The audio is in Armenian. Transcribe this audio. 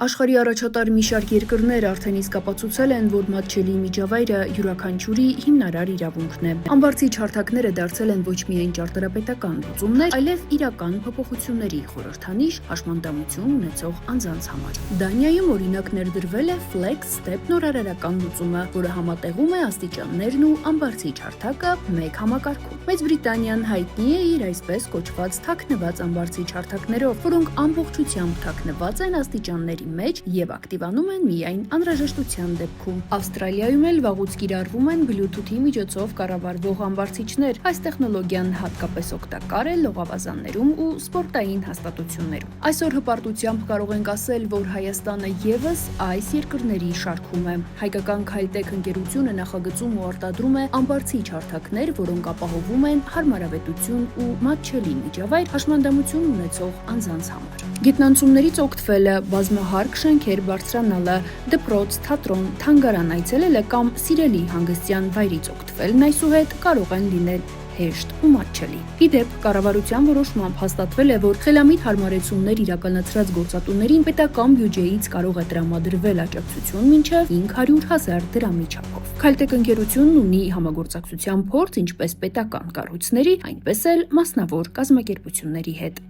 Աշխարհի առաջատար մի շարք երկրներ արդեն իսկ ապացուցել են, որ մատչելի միջավայրը յուրաքանչյուրի հիմնարար իրավունքն է։ Ամբարձի չարթակները դարձել են ոչ միայն ճարտարապետական լուծումներ, այլև իրական փոփոխությունների խորհրդանիշ հաշմանդամություն ունեցող անձանց համար։ Դանիայում օրինակ ներդրվել է Flex Step նորարարական լուծումը, որը համատեղում է աստիճաններն ու ամբարձի չարթակը մեկ համակարգում։ Մեծ Բրիտանիան հայտնի է իր այսպես կոչված թաքնված ամբարձի չարթակներով, որոնք ամբողջությամբ թաքնված են աստիճանների մեջ եւ ակտիվանում են միայն անհրաժեշտության դեպքում։ Ավստրալիայում էլ վաղուց կիրառվում են Bluetooth-ի միջոցով կառավարվող ամբարձիչներ։ Այս տեխնոլոգիան հատկապես օգտակար է լողավազաններում ու սպորտային հաստատություններում։ Այսօր հպարտությամբ կարող ենք ասել, որ Հայաստանը եւս այս երկրների շարքում է։ Հայկական Քայլտեք ընկերությունը նախագծում ու արտադրում է ամբարձի չարթակներ, որոնք ապահովում են հարմարավետություն ու մատչելի միջավայր հաշմանդամություն ունեցող անձանց համար։ Գետնանցումներից օգտվելը, բազմահարկ շենքեր բարձրանալը, դպրոց, թատրոն, թանգարան այցելելը կամ սիրելի հանգստյան վայրից օգտվելն այսուհետ կարող են լինել հեշտ ու մատչելի։ Իդեպ, կառավարության որոշմամբ հաստատվել է, որ խելամիտ հարմարեցումներ իրականացրած գործատուներին պետական բյուջեից կարող է տրամադրվել աջակցություն մինչև 500,000 դրամի չափով։ Քայլտեք ընկերությունն ունի համագործակցության փորձ ինչպես պետական կառույցների, այնպես էլ մասնավոր կազմակերպությունների հետ։